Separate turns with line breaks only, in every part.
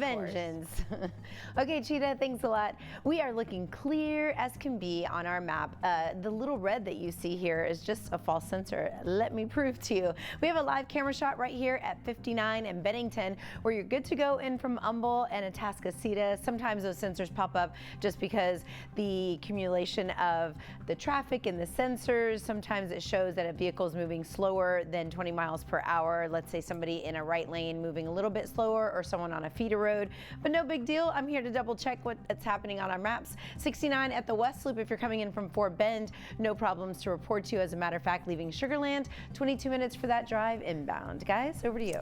vengeance. Okay, Cheetah, thanks a lot. We are looking clear as can be on our map. The little red that you see here is just a false sensor. Let me prove to you. We have a live camera shot right here at 59 and Bennington, where you're good to go in from Humble and Atascocita. Sometimes those sensors pop up just because the accumulation of the traffic and the sensors, sometimes it shows that a vehicle is moving slower than 20 miles per hour. Let's say somebody in a right lane moving a little bit slower, or someone on a feeder road, but no big deal. I'm here to double check what's happening on our maps. 69 at the West Loop if you're coming in from Fort Bend, no problems to report to you. As a matter of fact, leaving Sugar Land, 22 minutes for that drive inbound. Guys, over to you.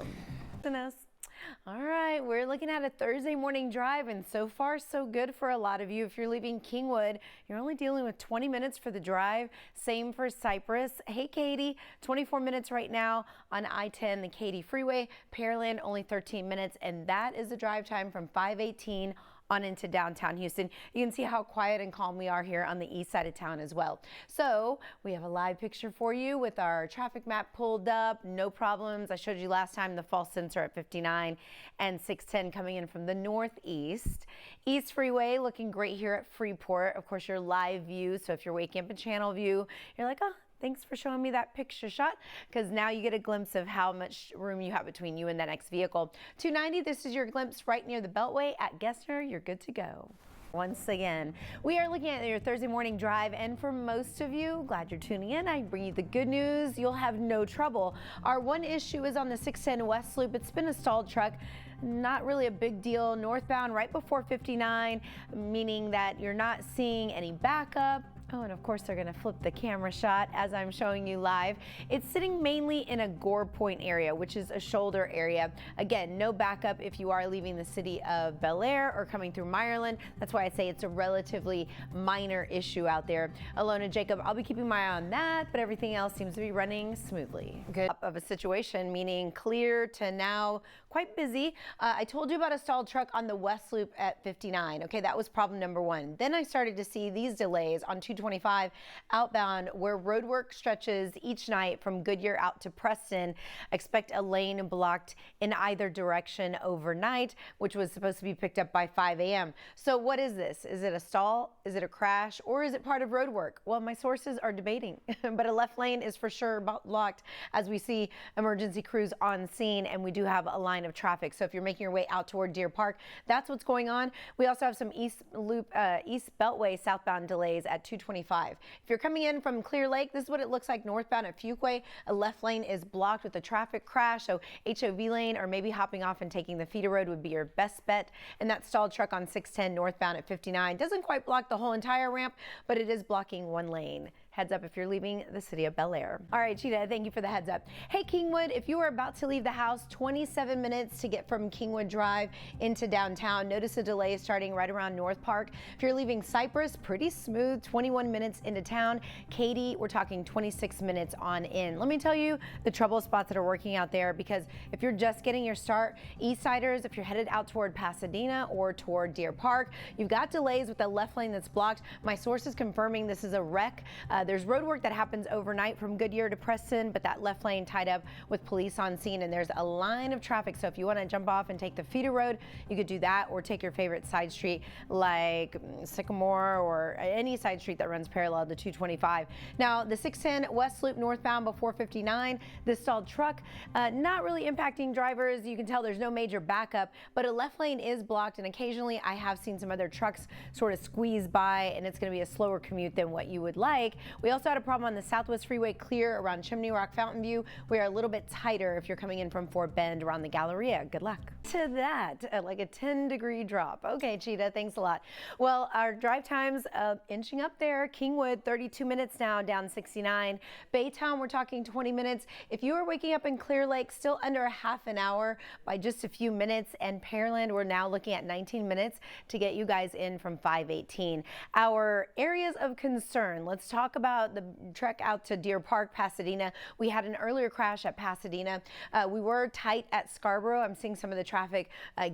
All right, we're looking at a Thursday morning drive, and so far so good for a lot of you. If you're leaving Kingwood, you're only dealing with 20 minutes for the drive. Same for Cypress. Hey, Katy, 24 minutes right now on I-10, the Katy Freeway. Pearland, only 13 minutes, and that is the drive time from 518 on into downtown Houston. You can see how quiet and calm we are here on the east side of town as well. So we have a live picture for you with our traffic map pulled up, no problems. I showed you last time the false sensor at 59 and 610 coming in from the northeast. East Freeway looking great here at Freeport. Of course, your live view. So if you're waking up in channel view, you're like, oh, thanks for showing me that picture shot, because now you get a glimpse of how much room you have between you and that next vehicle. 290, this is your glimpse right near the Beltway at Gessner. You're good to go. Once again, we are looking at your Thursday morning drive, and for most of you, glad you're tuning in. I bring you the good news. You'll have no trouble. Our one issue is on the 610 West Loop. It's been a stalled truck. Not really a big deal. Northbound right before 59, meaning that you're not seeing any backup. Oh, and of course they're going to flip the camera shot as I'm showing you live. It's sitting mainly in a Gore Point area, which is a shoulder area. Again, no backup if you are leaving the city of Bel Air or coming through Meyerland. That's why I say it's a relatively minor issue out there. Alona Jacob, I'll be keeping my eye on that, but everything else seems to be running smoothly. Good of a situation, meaning clear to now quite busy. I told you about a stalled truck on the West Loop at 59. Okay, that was problem number one. Then I started to see these delays on 225 outbound, where roadwork stretches each night from Goodyear out to Preston. Expect a lane blocked in either direction overnight, which was supposed to be picked up by 5 a.m. So what is this? Is it a stall? Is it a crash? Or is it part of roadwork? Well, my sources are debating, but a left lane is for sure blocked as we see emergency crews on scene, and we do have a line of traffic. So if you're making your way out toward Deer Park, that's what's going on. We also have some East Loop, East Beltway southbound delays at 225. If you're coming in from Clear Lake, this is what it looks like northbound at Fuquay. A left lane is blocked with a traffic crash, so HOV lane or maybe hopping off and taking the feeder road would be your best bet. And that stalled truck on 610 northbound at 59 doesn't quite block the whole entire ramp, but it is blocking one lane. Heads up if you're leaving the city of Bel Air. All right, Cheetah, thank you for the heads up. Hey, Kingwood, if you are about to leave the house, 27 minutes to get from Kingwood Drive into downtown. Notice a delay starting right around North Park. If you're leaving Cypress, pretty smooth, 21 minutes into town. Katy, we're talking 26 minutes on in. Let me tell you the trouble spots that are working out there, because if you're just getting your start, Eastsiders, if you're headed out toward Pasadena or toward Deer Park, you've got delays with the left lane that's blocked. My source is confirming this is a wreck. There's road work that happens overnight from Goodyear to Preston, but that left lane tied up with police on scene, and there's a line of traffic. So if you want to jump off and take the feeder road, you could do that, or take your favorite side street like Sycamore or any side street that runs parallel to 225. Now, the 610 West Loop northbound before 59, this stalled truck, not really impacting drivers. You can tell there's no major backup, but a left lane is blocked, and occasionally I have seen some other trucks sort of squeeze by, and it's going to be a slower commute than what you would like. We also had a problem on the Southwest Freeway clear around Chimney Rock Fountain View. We are a little bit tighter if you're coming in from Fort Bend around the Galleria. Good luck. To that, like a 10-degree drop. Okay, Cheetah, thanks a lot. Well, our drive times inching up there. Kingwood, 32 minutes now, down 69. Baytown, we're talking 20 minutes. If you are waking up in Clear Lake, still under a half an hour by just a few minutes. And Pearland, we're now looking at 19 minutes to get you guys in from 518. Our areas of concern, let's talk about the trek out to Deer Park, Pasadena. We had an earlier crash at Pasadena. We were tight at Scarborough. I'm seeing some of the traffic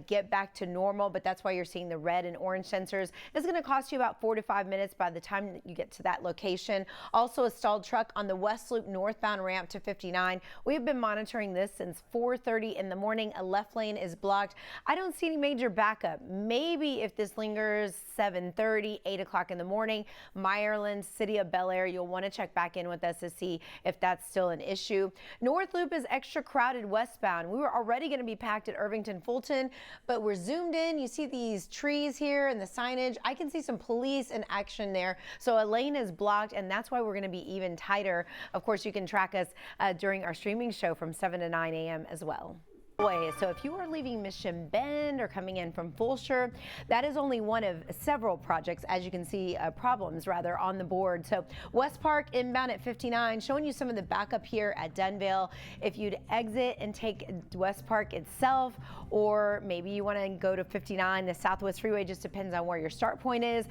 get back to normal, but that's why you're seeing the red and orange sensors. It's going to cost you about 4 to 5 minutes by the time that you get to that location. Also, a stalled truck on the West Loop northbound ramp to 59. We've been monitoring this since 4:30 in the morning. A left lane is blocked. I don't see any major backup. Maybe if this lingers 7:30, 8 o'clock in the morning, Meyerland, City of Bel Air, you'll want to check back in with us to see if that's still an issue. North Loop is extra crowded westbound. We were already going to be packed at Irvington Fulton, but we're zoomed in. You see these trees here and the signage. I can see some police in action there. So a lane is blocked, and that's why we're going to be even tighter. Of course, you can track us during our streaming show from 7 to 9 a.m. as well. So if you are leaving Mission Bend or coming in from Fulshire, that is only one of several projects, as you can see, problems rather on the board. So West Park inbound at 59, showing you some of the backup here at Denvale. If you'd exit and take West Park itself, or maybe you want to go to 59, the Southwest Freeway, just depends on where your start point is.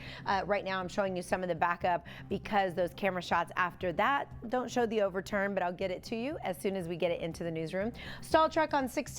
Right now I'm showing you some of the backup because those camera shots after that don't show the overturn, but I'll get it to you as soon as we get it into the newsroom. Stalled truck on 610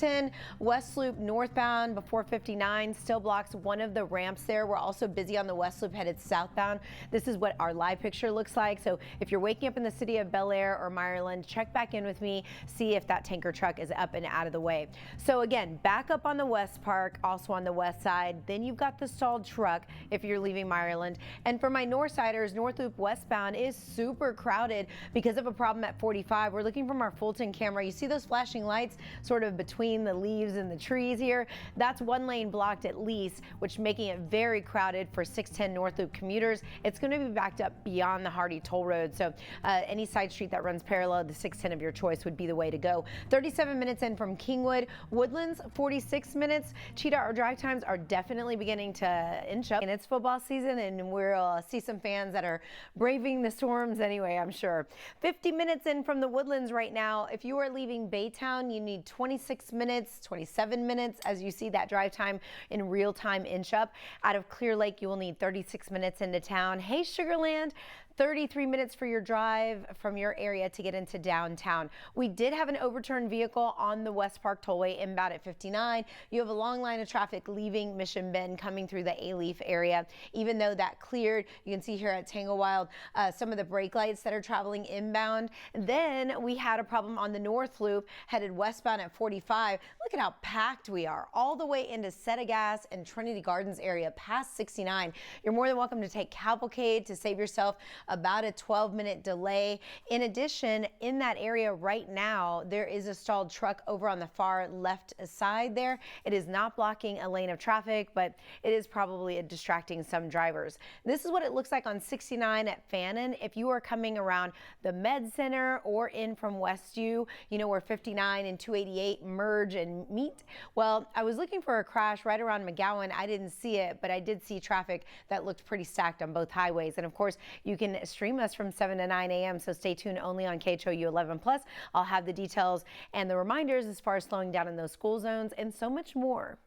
West Loop northbound before 59 still blocks one of the ramps there. We're also busy on the West Loop headed southbound. This is what our live picture looks like. So if you're waking up in the City of Bel Air or Meyerland, check back in with me, see if that tanker truck is up and out of the way. So again, back up on the West Park, also on the west side. Then you've got the stalled truck if you're leaving Meyerland. And for my north siders, North Loop westbound is super crowded because of a problem at 45. We're looking from our Fulton camera. You see those flashing lights sort of between the leaves and the trees here. That's one lane blocked at least, which making it very crowded for 610 North Loop commuters. It's going to be backed up beyond the Hardy Toll Road. So any side street that runs parallel to 610 of your choice would be the way to go. 37 minutes in from Kingwood. Woodlands, 46 minutes. Cheetah, our drive times are definitely beginning to inch up. And it's football season, and we'll see some fans that are braving the storms anyway, I'm sure. 50 minutes in from the Woodlands right now. If you are leaving Baytown, you need 26 minutes, 27 minutes, as you see that drive time in real time inch up. Out of Clear Lake, you will need 36 minutes into town. Hey, Sugarland, 33 minutes for your drive from your area to get into downtown. We did have an overturned vehicle on the West Park Tollway inbound at 59. You have a long line of traffic leaving Mission Bend coming through the A-Leaf area. Even though that cleared, you can see here at Tanglewild some of the brake lights that are traveling inbound. Then we had a problem on the North Loop headed westbound at 45. Look at how packed we are all the way into Settegas and Trinity Gardens area past 69. You're more than welcome to take Cavalcade to save yourself about a 12-minute delay. In addition, in that area right now, there is a stalled truck over on the far left side there. It is not blocking a lane of traffic, but it is probably distracting some drivers. This is what it looks like on 69 at Fannin. If you are coming around the Med Center or in from Westview, you know where 59 and 288 merge and meet. Well, I was looking for a crash right around McGowan. I didn't see it, but I did see traffic that looked pretty stacked on both highways. And of course, you can stream us from 7 to 9 a.m. So stay tuned only on KHOU 11+. I'll have the details and the reminders as far as slowing down in those school zones and so much more.